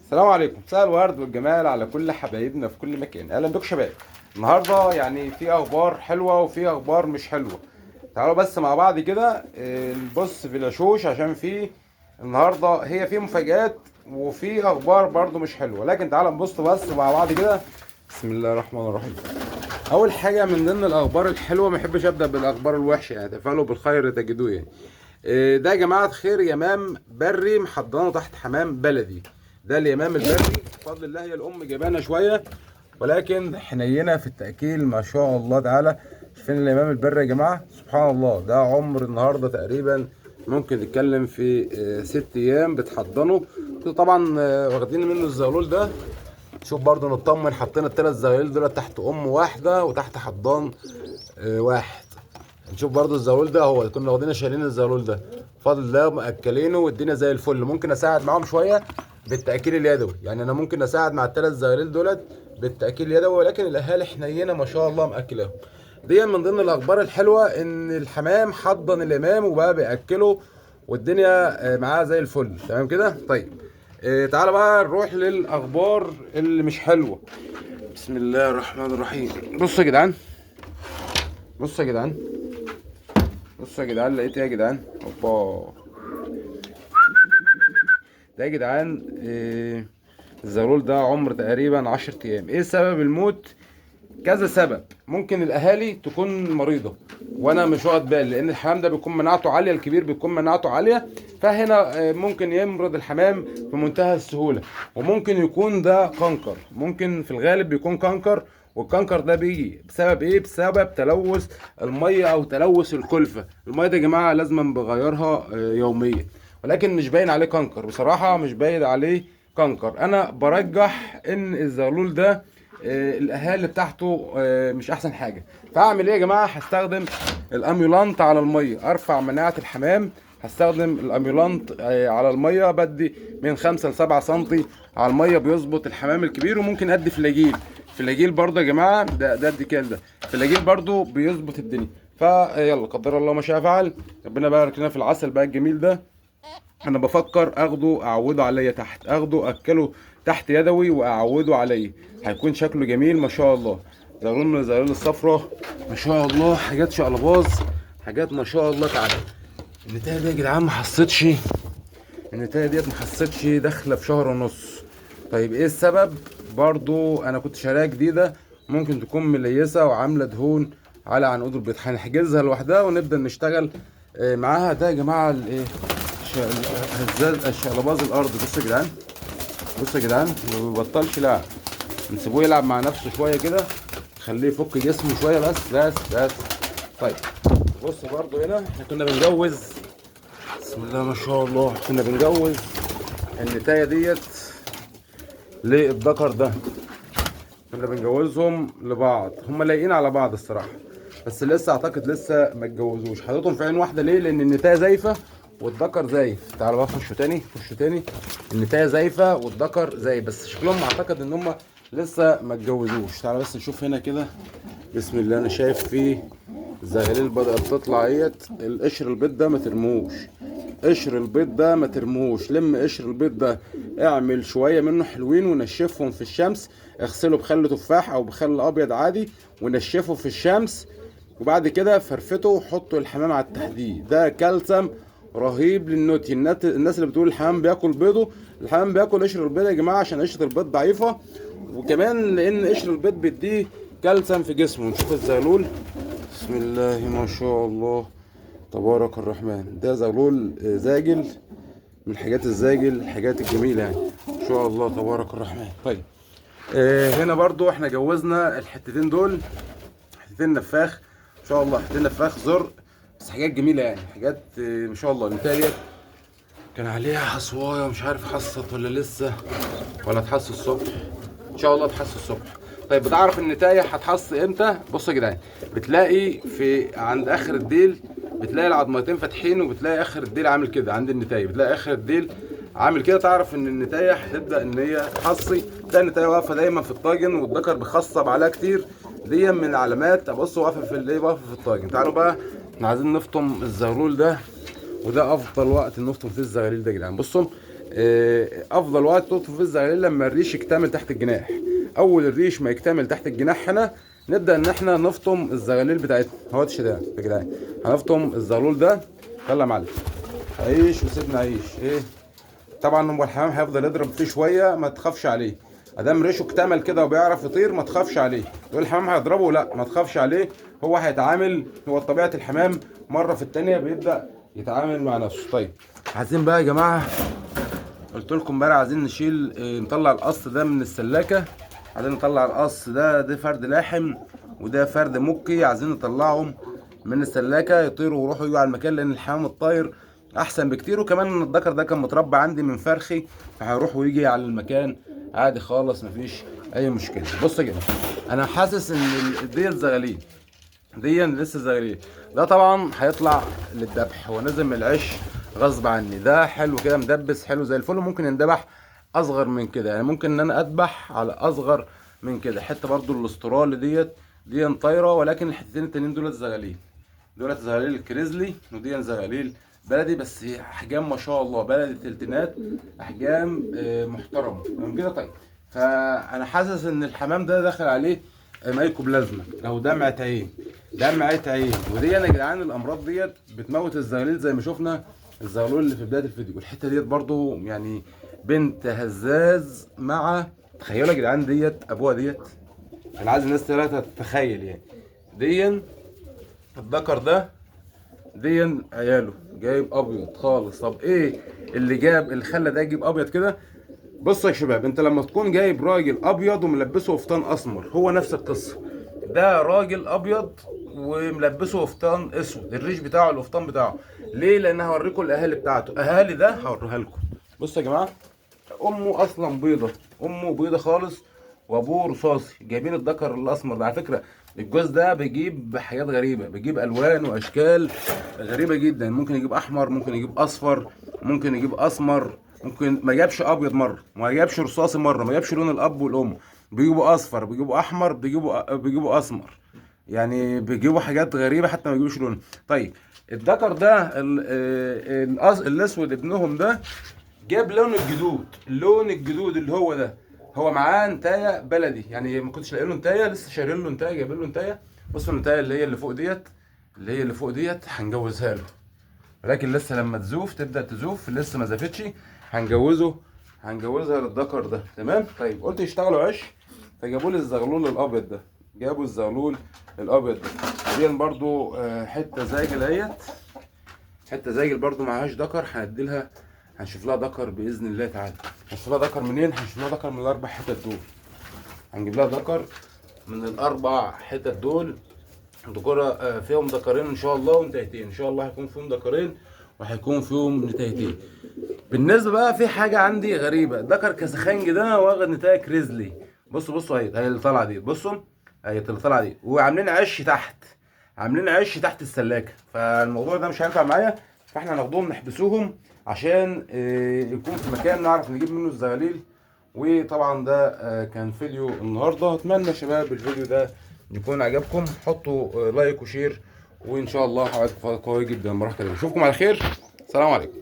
السلام عليكم، مساء الورد والجمال على كل حبايبنا في كل مكان. اهلا بكم شباب. النهارده يعني في اخبار حلوه وفي اخبار مش حلوه. تعالوا بس مع بعض كده نبص في الشوش عشان في النهارده هي في مفاجآت وفي اخبار برضو مش حلوه، لكن تعالوا نبص بس مع بعض كده. بسم الله الرحمن الرحيم. اول حاجه من ضمن الاخبار الحلوه، ما احبش ابدا بالاخبار الوحشه، يعني تفعلوا بالخير تجدوه يعني. ده يا جماعه خير يمام بري محضنه تحت حمام بلدي. ده اليمام البري بفضل الله، هي الام جبانه شويه ولكن حنينه في التاكيل ما شاء الله تعالى. شايفين اليمام البري يا جماعه؟ سبحان الله. ده عمر النهارده تقريبا ممكن نتكلم في 6 ايام بتحضنه. طبعا واخدين منه الزغلول ده. شوف برضو نطمن، حاطين ال3 زغاليل دول تحت ام واحده وتحت حضان واحد. نشوف برضو الزغلول ده، هو كنا واخدين شايلين الزغلول ده بفضل الله مأكلينه والدنيا زي الفل. ممكن اساعد معاهم شويه بالتأكيل اليدوي، يعني انا ممكن اساعد مع ال3 زغاليل دولت بالتأكيل اليدوي، ولكن الاهالي حنينه ما شاء الله مأكلاهم. دي من ضمن الاخبار الحلوه ان الحمام حضن الامام وبقى بيأكله والدنيا معاه زي الفل. تمام كده؟ طيب تعالى بقى نروح للاخبار اللي مش حلوه. بسم الله الرحمن الرحيم. بصوا يا جدعان، بصوا يا جدعان، بصوا يا جدعان، لقيت ايه يا جدعان؟ اوبا. ده يا جدعان الزغلول ده عمر تقريبا 10 ايام. ايه سبب الموت؟ كذا سبب. ممكن الاهالي تكون مريضه وانا مش واخد بالي، لان الحمام ده بيكون مناعته عاليه، الكبير بيكون مناعته عاليه، فهنا ممكن يمرض الحمام في منتهى السهوله. وممكن يكون ده كنكر، ممكن في الغالب بيكون كنكر. والكنكر ده بيجي بسبب ايه؟ بسبب تلوث الميه او تلوث الكلفه. الميه دي يا جماعه لازم بغيرها يوميا، ولكن مش باين عليه كنكر بصراحه، مش باين عليه كنكر. انا برجح ان الزغلول ده الاهالي بتاعته مش احسن حاجه. فاعمل ايه يا جماعه؟ هستخدم الاميولانت على الميه ارفع مناعه الحمام. هستخدم الاميولانت على الميه، بدي من 5 ل 7 سم على الميه، بيظبط الحمام الكبير. وممكن ادي فلاجيل. فلاجيل برضه يا جماعه، ده الديكال ده فلاجيل برضه بيظبط الدنيا. فيلا قدر الله ما شاء فعل. ربنا يبارك لنا في العسل بقى الجميل ده. انا بفكر اخده اعوده عليا تحت، اخده اكله تحت يدوي واعوده عليا، هيكون شكله جميل ما شاء الله. زغلول من الزغاليل الصفراء ما شاء الله، حاجات شقلباظ، حاجات ما شاء الله تعالى. النتايه دي يا جدعان ما حصتش، النتايه ديت ما حصتش، داخله في شهر ونص. طيب ايه السبب؟ برضو انا كنت شاريها جديده، ممكن تكون مليسه وعامله دهون على عنقود البيض. هنحجزها لوحدها ونبدا نشتغل معاها. ده يا جماعه الايه، هزاز الشقلباظ الارض. بصوا يا جدعان، بصوا يا جدعان، ما بيبطلش لعب. نسيبوه يلعب مع نفسه شويه كده، خليه يفك جسمه شويه بس. طيب بص برضو هنا احنا كنا بنجوز، بسم الله ما شاء الله، كنا بنجوز النتايه ديت للذكر ده. كنا بنجوزهم لبعض، هم لايقين على بعض الصراحه، بس لسه اعتقد لسه ما اتجوزوش. حاططهم في عين واحده ليه؟ لان النتايه زايفه والذكر زايف. تعالوا بقى خشوا تاني، خشوا تاني. النتايه زايفه والذكر زايف، بس شكلهم اعتقد ان هم لسه ما اتجوزوش. تعالوا بس نشوف هنا كده. بسم الله. انا شايف فيه زغاليل بدأت تطلع اهيت. القشر البيض ده ما ترموش، قشر البيض ده ما ترموش. لم قشر البيض ده، اعمل شويه منه حلوين ونشفهم في الشمس. اغسله بخل تفاح او بخل ابيض عادي ونشفه في الشمس، وبعد كده فرفته وحطه الحمام على التحديد. ده كالسيوم رهيب للنوتي. الناس اللي بتقول الحمام بياكل بيضه، الحمام بياكل قشر البيض يا جماعه، عشان قشره البيض ضعيفه، وكمان لان قشر البيض بيديه كالسيوم في جسمه. نشوف الزغلول. بسم الله ما شاء الله تبارك الرحمن. ده زغلول زاجل، من الحاجات الزاجل، الحاجات الجميله يعني ما شاء الله تبارك الرحمن. طيب هنا برضو احنا جوزنا الحتتين دول، حتتين نفاخ ما شاء الله، حتتين نفاخ زرق، بس حاجات جميله يعني، حاجات ما شاء الله. النتايه ديت كان عليها حصوايه، مش عارف حصت ولا لسه، ولا تحص الصبح. ان شاء الله تحص الصبح. طيب بتعرف النتايه هتحص امتى؟ بصوا يا جدعان، بتلاقي في عند اخر الديل، بتلاقي العظمتين فاتحين، وبتلاقي اخر الديل عامل كده. عند النتايه بتلاقي اخر الديل عامل كده، تعرف ان النتايه هتبدا ان هي تحصي. تلاقي النتايه واقفه دايما في الطاجن والذكر بيخصب عليها كتير. دي من علامات. بصوا واقفه في الايه، واقفه في الطاجن. تعالوا بقى احنا عايزين نفطم الزغلول ده، وده افضل وقت نفطم فيه الزغاليل ده يا جدعان. بصوا افضل وقت تطفي فيه الزغاليل لما الريش يكتمل تحت الجناح. اول الريش ما يكتمل تحت الجناح هنا نبدا ان احنا نفطم الزغاليل بتاعتنا اهوتش ده يا جدعان. هنفطم الزغلول ده. يلا يا معلم عيش وسيبنا عيش. ايه طبعا هو الحمام هيفضل يضرب فيه شويه، ما تخافش عليه ادام ريشه اكتمل كده وبيعرف يطير ما تخافش عليه. تقول الحمام هيضربه، لا ما تخافش عليه، هو هيتعامل. هو طبيعه الحمام مره في الثانيه بيبدا يتعامل مع نفسه. طيب عايزين بقى يا جماعه، قلت لكم امبارح عايزين نشيل نطلع القص ده من السلاكه. عايزين نطلع القص ده فرد لاحم وده فرد مكي، عايزين نطلعهم من السلاكه يطيروا ويروحوا يجوا على المكان، لان الحمام الطاير احسن بكتير. وكمان الذكر ده كان متربى عندي من فرخي، فهيروح ويجي على المكان عادي خالص مفيش اي مشكله. بص يا جماعه انا حاسس ان ديت زغاليل، دي لسه زغاليل. ده طبعا هيطلع للذبح، هو نازل من العش غصب عني. ده حلو كده مدبس حلو زي الفل، ممكن يندبح اصغر من كده، يعني ممكن ان انا اذبح على اصغر من كده. حته برضو الاسترال دي طايره، ولكن الحتتين التانيين دولت زغاليل، دولت زغاليل الكريزلي ودي زغاليل بلدي، بس احجام ما شاء الله بلدي تلتينات، احجام محترمه من كده. طيب فانا حاسس ان الحمام ده داخل عليه مايكوبلازما او دمعه عين، دمعه عين. ودي يا جدعان الامراض ديت بتموت الزغاليل زي ما شفنا الزغلول اللي في بدايه الفيديو. الحته ديت برضو يعني بنت هزاز مع، تخيلوا يا جدعان ديت ابوها ديت. انا عايز الناس تتخيل يعني دي الذكر ده دي عياله جايب ابيض خالص. طب ايه اللي خلى ده يجيب ابيض كده؟ بصوا يا شباب، انت لما تكون جايب راجل ابيض وملبسه قفطان اسمر، هو نفس القصه. ده راجل ابيض وملبسه قفطان اسود، الريش بتاعه القفطان بتاعه. ليه؟ لان هوريكم الاهالي بتاعته، اهالي ده هوريها لكم. بصوا يا جماعه امه اصلا بيضه، امه بيضه خالص وابوه رصاصي. جايبين الذكر الاسمر ده. على فكره الجوز ده بيجيب حاجات غريبه، بيجيب الوان واشكال غريبه جدا، ممكن يجيب احمر، ممكن يجيب اصفر، ممكن يجيب اسمر، ممكن ما جابش ابيض مره، ما جابش رصاصي مره، ما جابش لون الاب والام. بيجيبوا اصفر، بيجيبوا احمر، بيجيبوا اسمر، يعني بيجيبوا حاجات غريبه حتى ما بيجيبوش لون. طيب الذكر ده الاسود ابنهم ده جاب لون الجدود، اللون الجدود اللي هو ده. هو معاه نتايه بلدي، يعني ما كنتش لاقي له نتايه، لسه شارين له نتايه، جايبين له نتايه. بصوا النتايه اللي هي اللي فوق ديت، هنجوزها له، ولكن لسه لما تزوف تبدا تزوف، لسه ما زافتش، هنجوزها للذكر ده. تمام. طيب قلت يشتغلوا عش، فجابوا لي الزغلول الابيض ده، جابوا الزغلول الابيض ده. دي برضو حته زاجل اهيت، حته زاجل برضو معهاش ذكر، هنديلها، هنشوف لها ذكر باذن الله تعالى. هنشوف لها ذكر منين؟ هنشوف لها ذكر من الاربع حتت دول، هنجيب لها ذكر من الاربع حتت دول. ذكورة فيهم ذكرين ان شاء الله ونتايتين، ان شاء الله هيكون فيهم ذكرين وهيكون فيهم نتايتين. بالنسبه بقى في حاجه عندي غريبه، ذكر كسخنج ده واخد نتايه كريزلي. بصوا هي اللي طالعه دي، بصوا هي اللي طالعه دي، وعاملين عش تحت، عاملين عش تحت السلاكه. فالموضوع ده مش هينفع معايا، فاحنا هناخدهم نحبسوهم عشان يكون في مكان نعرف نجيب منه الزغاليل. وطبعا ده كان فيديو النهارده. اتمنى يا شباب الفيديو ده يكون عجبكم، حطوا لايك وشير، وان شاء الله حوادث قوي جدا. اشوفكم على خير، سلام عليكم.